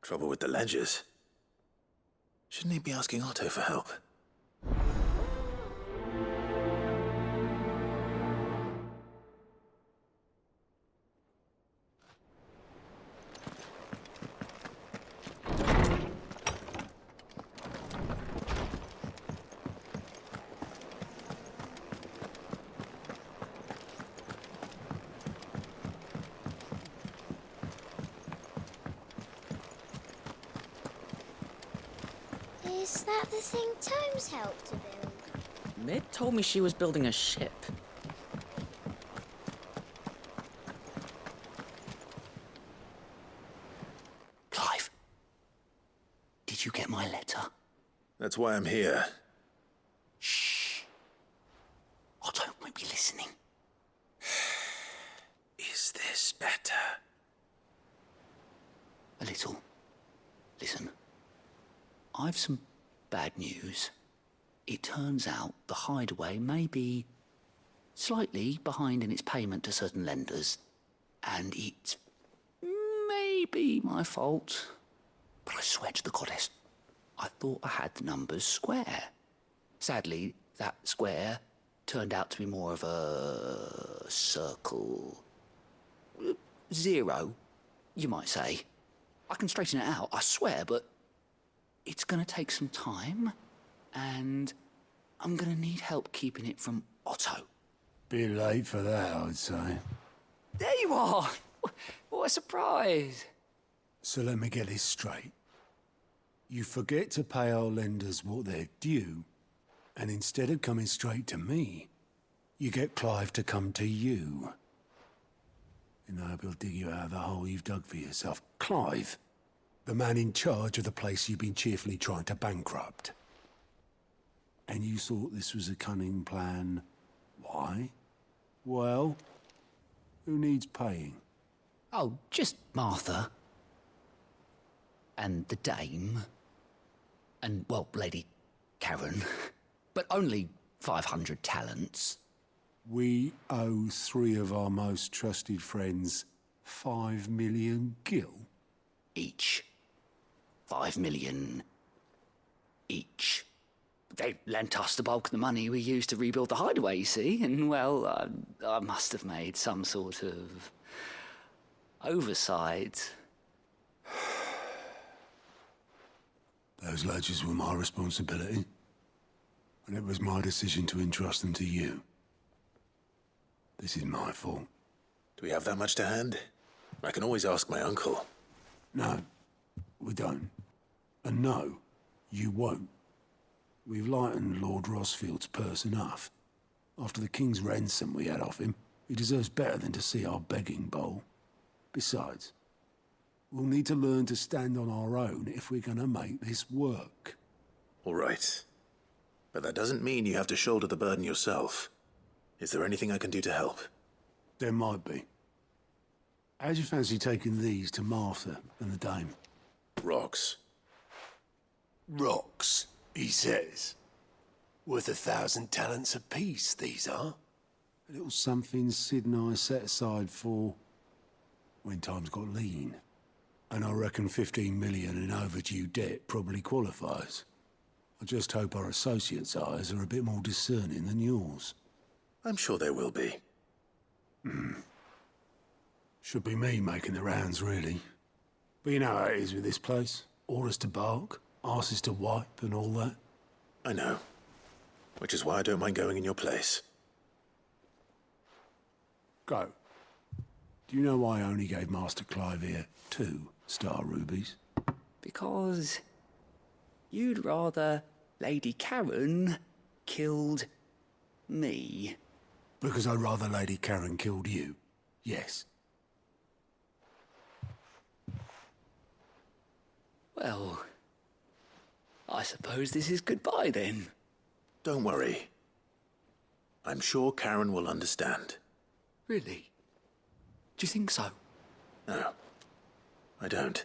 Trouble with the ledgers. Shouldn't he be asking Otto for help? Is that the thing Tomes helped to build? Mid told me she was building a ship. Clive, did you get my letter? That's why I'm here. Shh. Otto might be listening. Is this better? A little. Listen, I've some bad news. It turns out the hideaway may be slightly behind in its payment to certain lenders, and it may be my fault. But I swear to the goddess, I thought I had the numbers square. Sadly, that square turned out to be more of a circle. Zero, you might say. I can straighten it out, I swear, but it's going to take some time, and I'm going to need help keeping it from Otto. Bit late for that, I'd say. There you are! What a surprise! So let me get this straight. You forget to pay our lenders what they're due, and instead of coming straight to me, you get Clive to come to you. And I hope he'll dig you out of the hole you've dug for yourself. Clive, the man in charge of the place you've been cheerfully trying to bankrupt. And you thought this was a cunning plan. Why? Well, who needs paying? Oh, just Martha. And the dame. And, well, Lady Karen. But only 500 talents. We owe 3 of our most trusted friends 5 million gil. Each. 5 million each. They lent us the bulk of the money we used to rebuild the hideaway, you see, and, well, I must have made some sort of oversight. Those ledgers were my responsibility, and it was my decision to entrust them to you. This is my fault. Do we have that much to hand? I can always ask my uncle. No, we don't. And no, you won't. We've lightened Lord Rosfield's purse enough. After the king's ransom we had off him, he deserves better than to see our begging bowl. Besides, we'll need to learn to stand on our own if we're going to make this work. All right. But that doesn't mean you have to shoulder the burden yourself. Is there anything I can do to help? There might be. How'd you fancy taking these to Martha and the dame? Rocks. Rocks, he says. Worth 1,000 talents apiece, these are. A little something Sid and I set aside for when times got lean. And I reckon 15 million in overdue debt probably qualifies. I just hope our associates' eyes are a bit more discerning than yours. I'm sure there will be. Should be me making the rounds, really. But you know how it is with this place. Orders to bark, arses to wipe, and all that. I know. Which is why I don't mind going in your place. Go. Do you know why I only gave Master Clive here 2 star rubies? Because you'd rather Lady Karen killed me. Because I'd rather Lady Karen killed you. Yes. Well, I suppose this is goodbye then. Don't worry. I'm sure Karen will understand. Really? Do you think so? No, I don't.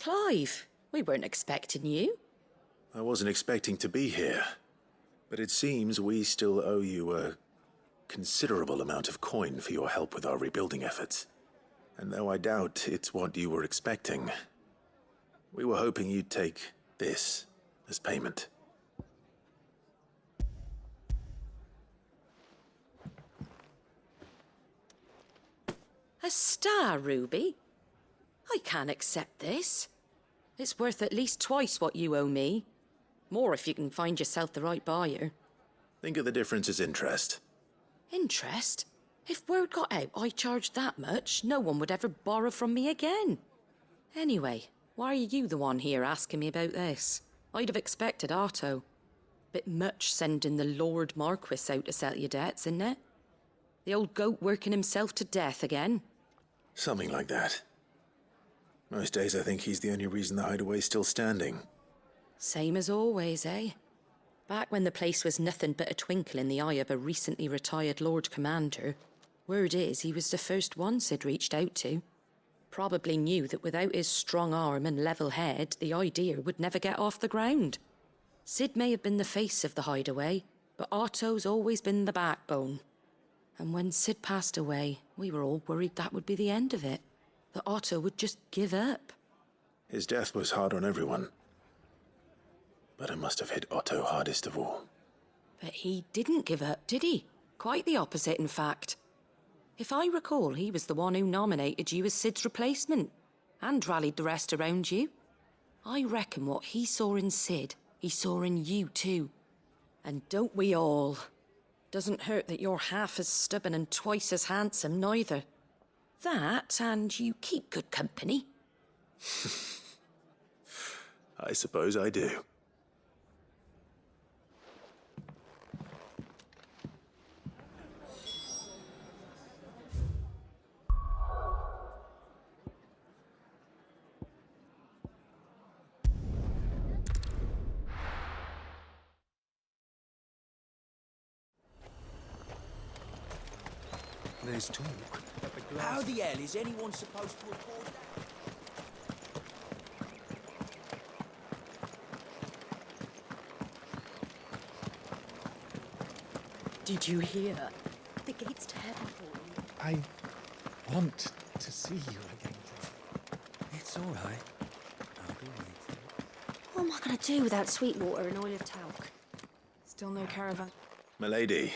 Clive, we weren't expecting you. I wasn't expecting to be here, but it seems we still owe you a considerable amount of coin for your help with our rebuilding efforts. And though I doubt it's what you were expecting, we were hoping you'd take this as payment. A star ruby? I can't accept this. It's worth at least twice what you owe me. More if you can find yourself the right buyer. Think of the difference as interest. Interest? If word got out I charged that much, no one would ever borrow from me again. Anyway, why are you the one here asking me about this? I'd have expected Otto. Bit much sending the Lord Marquis out to settle your debts, isn't it? The old goat working himself to death again. Something like that. Most days I think he's the only reason the hideaway's still standing. Same as always, eh? Back when the place was nothing but a twinkle in the eye of a recently retired Lord Commander, word is he was the first one Sid reached out to. Probably knew that without his strong arm and level head, the idea would never get off the ground. Sid may have been the face of the hideaway, but Otto's always been the backbone. And when Sid passed away, we were all worried that would be the end of it. That Otto would just give up. His death was hard on everyone. But it must have hit Otto hardest of all. But he didn't give up, did he? Quite the opposite, in fact. If I recall, he was the one who nominated you as Sid's replacement, and rallied the rest around you. I reckon what he saw in Sid, he saw in you too. And don't we all? Doesn't hurt that you're half as stubborn and twice as handsome, neither. That, and you keep good company. I suppose I do. There's talk. How the hell is anyone supposed to afford that? Did you hear? The gate's to heaven for you. I want to see you again. It's all right. I'll be waiting. What am I going to do without sweet water and oil of talc? Still no caravan. Milady,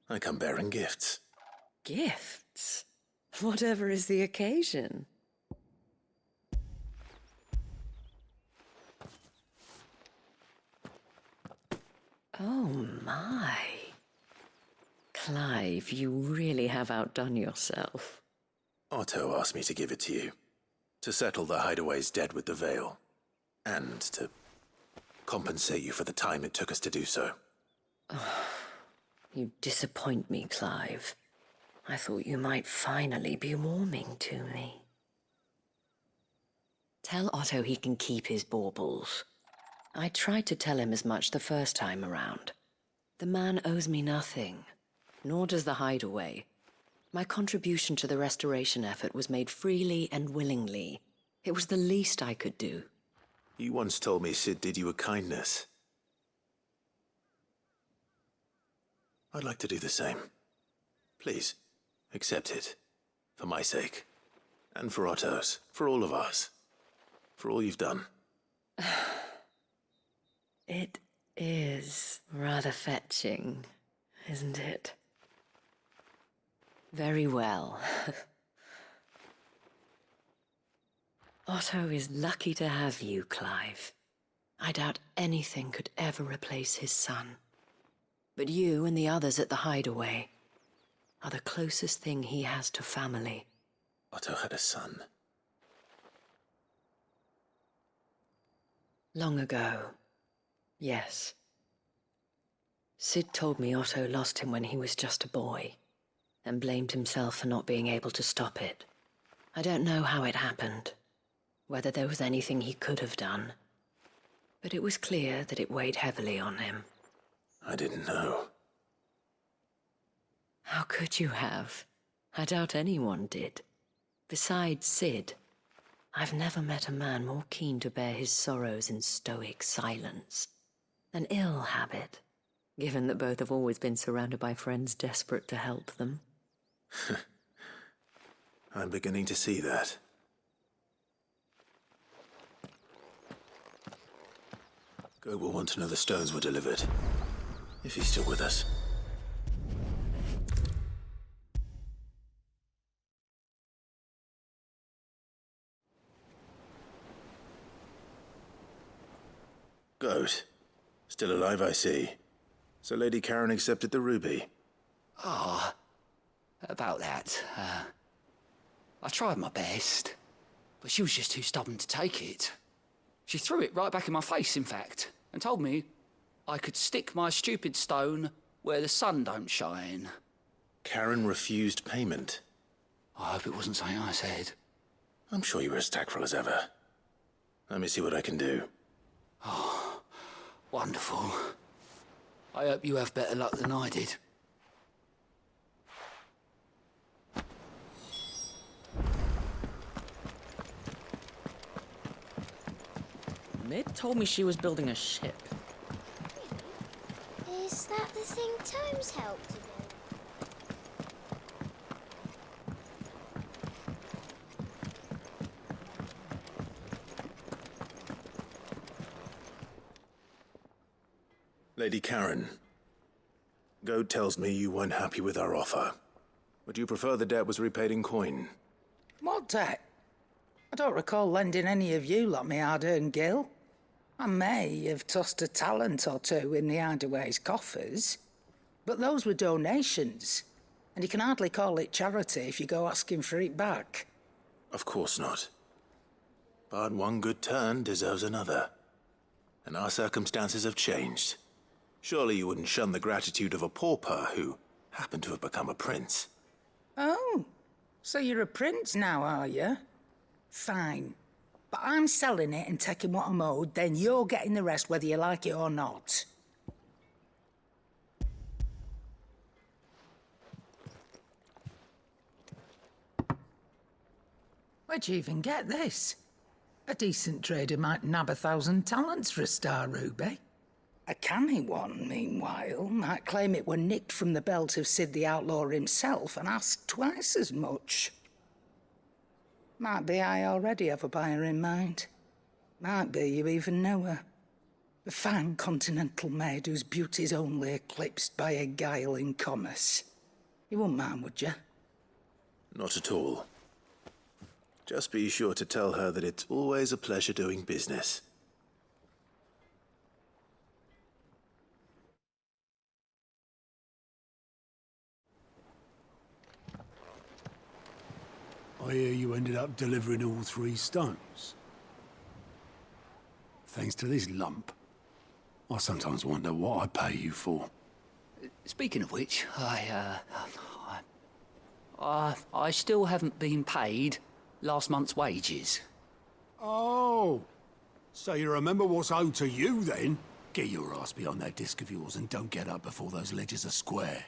I come bearing gifts. Gifts? Whatever is the occasion. Oh my. Clive, you really have outdone yourself. Otto asked me to give it to you. To settle the hideaway's debt with the veil. And to compensate you for the time it took us to do so. You disappoint me, Clive. I thought you might finally be warming to me. Tell Otto he can keep his baubles. I tried to tell him as much the first time around. The man owes me nothing, nor does the hideaway. My contribution to the restoration effort was made freely and willingly. It was the least I could do. You once told me Sid did you a kindness. I'd like to do the same. Please, accept it. For my sake. And for Otto's. For all of us. For all you've done. It is rather fetching, isn't it? Very well. Otto is lucky to have you, Clive. I doubt anything could ever replace his son. But you and the others at the hideaway are the closest thing he has to family. Otto had a son. Long ago, yes. Sid told me Otto lost him when he was just a boy, and blamed himself for not being able to stop it. I don't know how it happened, whether there was anything he could have done, but it was clear that it weighed heavily on him. I didn't know. How could you have? I doubt anyone did. Besides Sid, I've never met a man more keen to bear his sorrows in stoic silence. An ill habit, given that both have always been surrounded by friends desperate to help them. I'm beginning to see that. Goat will want to know the stones were delivered, if he's still with us. Goat. Still alive, I see. So Lady Karen accepted the ruby. Ah, about that. I tried my best, but she was just too stubborn to take it. She threw it right back in my face, in fact, and told me I could stick my stupid stone where the sun don't shine. Karen refused payment. I hope it wasn't something I said. I'm sure you were as tactful as ever. Let me see what I can do. Oh, wonderful. I hope you have better luck than I did. Mid told me she was building a ship. Is that the thing Tomes helped to build? Lady Karen, Goat tells me you weren't happy with our offer. Would you prefer the debt was repaid in coin? What debt? I don't recall lending any of you lot me hard-earned gil. I may have tossed a talent or two in the Hideaway's coffers, but those were donations, and you can hardly call it charity if you go asking for it back. Of course not. But one good turn deserves another. And our circumstances have changed. Surely you wouldn't shun the gratitude of a pauper who happened to have become a prince. Oh, so you're a prince now, are you? Fine. But I'm selling it and taking what I'm owed, then you're getting the rest whether you like it or not. Where'd you even get this? A decent trader might nab 1,000 talents for a star ruby. A canny one, meanwhile, might claim it were nicked from the belt of Sid the Outlaw himself and ask twice as much. Might be I already have a buyer in mind. Might be you even know her. A fine continental maid whose beauty's only eclipsed by a guile in commerce. You wouldn't mind, would you? Not at all. Just be sure to tell her that it's always a pleasure doing business. I hear you ended up delivering all 3 stones. Thanks to this lump. I sometimes wonder what I pay you for. Speaking of which, I still haven't been paid last month's wages. Oh, so you remember what's owed to you then? Get your ass behind that disc of yours and don't get up before those ledgers are square.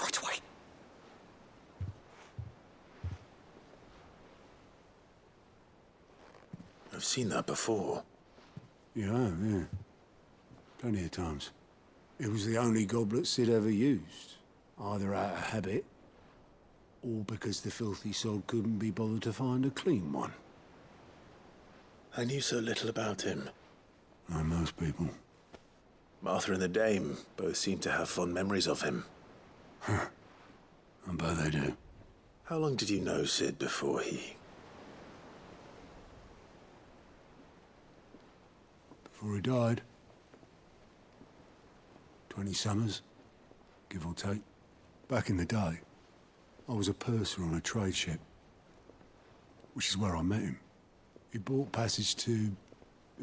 Right away. I've seen that before. You have, yeah. Plenty of times. It was the only goblet Sid ever used. Either out of habit, or because the filthy soul couldn't be bothered to find a clean one. I knew so little about him. Like most people. Martha and the Dame both seem to have fond memories of him. I bet they do. How long did you know Sid before he... Before he died. 20 summers, give or take. Back in the day, I was a purser on a trade ship, which is where I met him. He bought passage to...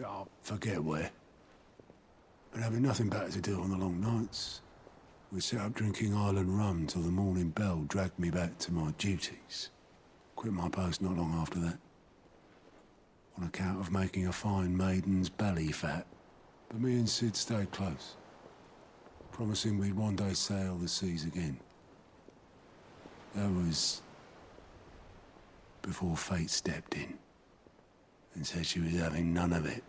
oh, forget where. But having nothing better to do on the long nights, we set up drinking island rum till the morning bell dragged me back to my duties. Quit my post not long after that. On account of making a fine maiden's belly fat. But me and Sid stayed close, promising we'd one day sail the seas again. That was before fate stepped in. and said she was having none of it.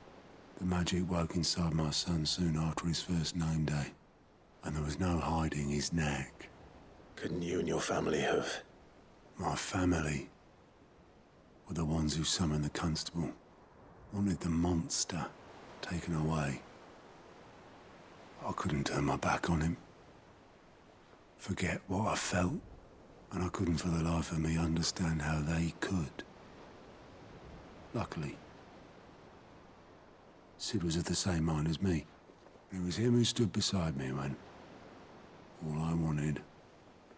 The magic woke inside my son soon after his first name day, and there was no hiding his knack. Couldn't you and your family have? My family were the ones who summoned the constable, wanted the monster taken away. I couldn't turn my back on him, forget what I felt, and I couldn't for the life of me understand how they could. Luckily, Sid was of the same mind as me. It was him who stood beside me when all I wanted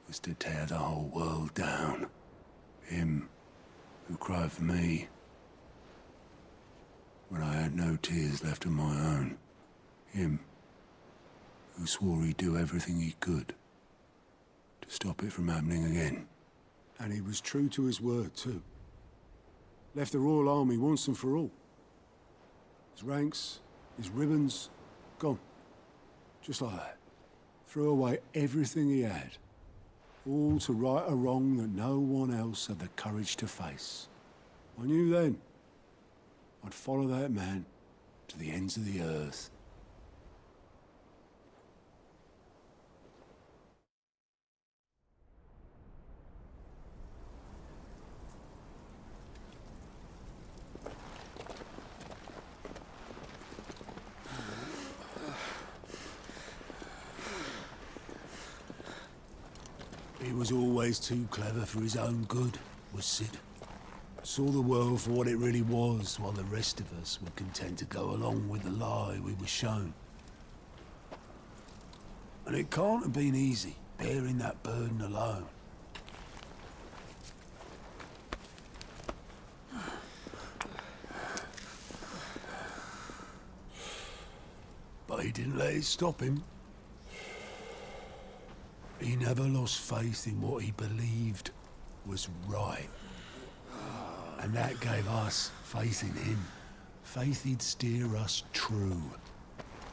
was to tear the whole world down. Him who cried for me when I had no tears left of my own. Him who swore he'd do everything he could to stop it from happening again. And he was true to his word, too. Left the Royal Army once and for all. His ranks, his ribbons, gone. Just like that. Threw away everything he had. All to right a wrong that no one else had the courage to face. I knew then I'd follow that man to the ends of the earth. He was always too clever for his own good, was Sid. Saw the world for what it really was, while the rest of us were content to go along with the lie we were shown. And it can't have been easy, bearing that burden alone. But he didn't let it stop him. He never lost faith in what he believed was right. And that gave us faith in him. Faith he'd steer us true.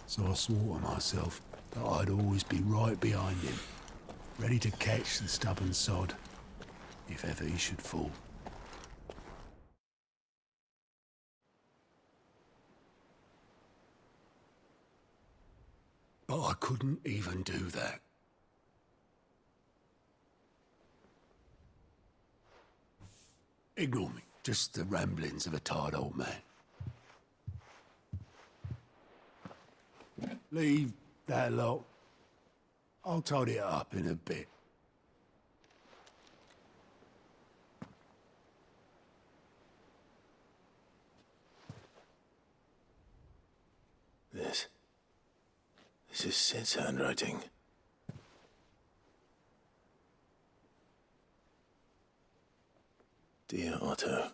So I swore to myself that I'd always be right behind him, ready to catch the stubborn sod, if ever he should fall. But I couldn't even do that. Ignore me. Just the ramblings of a tired old man. Leave that lot. I'll tidy it up in a bit. This is Sid's handwriting. Dear Otto.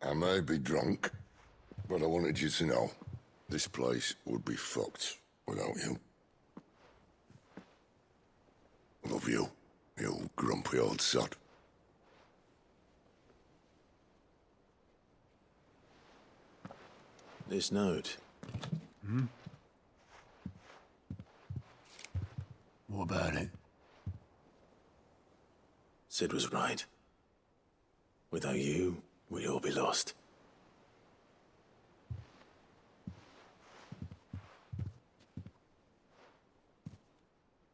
I may be drunk, but I wanted you to know this place would be fucked without you. Love you, you grumpy old sod. This note. What about it? Sid was right. Without you, we'd all be lost.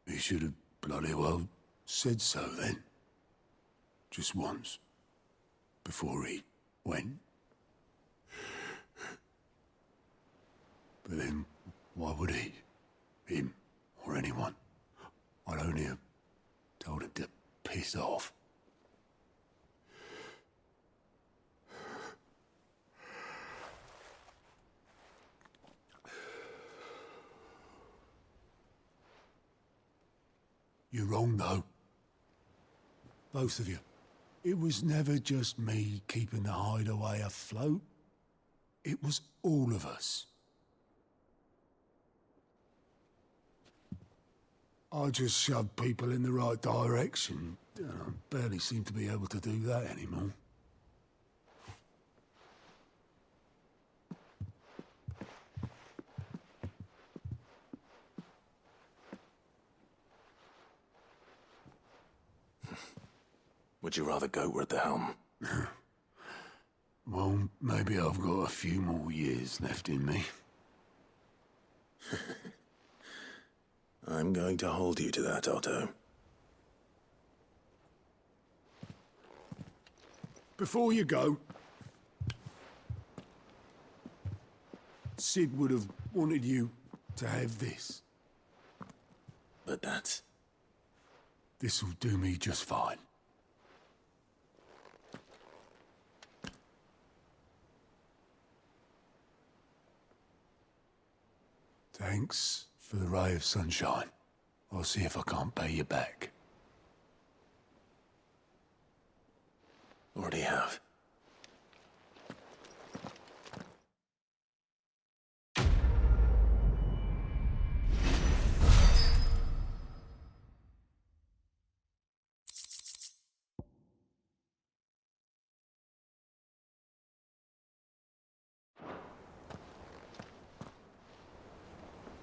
He should have bloody well said so then. Just once. Before he went. But then, why would he? Him, or anyone? I'd only have told him to piss off. You're wrong, though. Both of you. It was never just me keeping the hideaway afloat. It was all of us. I just shoved people in the right direction, and I barely seem to be able to do that anymore. Would you rather goat were at the helm? Well, maybe I've got a few more years left in me. I'm going to hold you to that, Otto. Before you go, Sid would have wanted you to have this. But that's... This'll do me just fine. Thanks for the ray of sunshine. I'll see if I can't pay you back. Already have.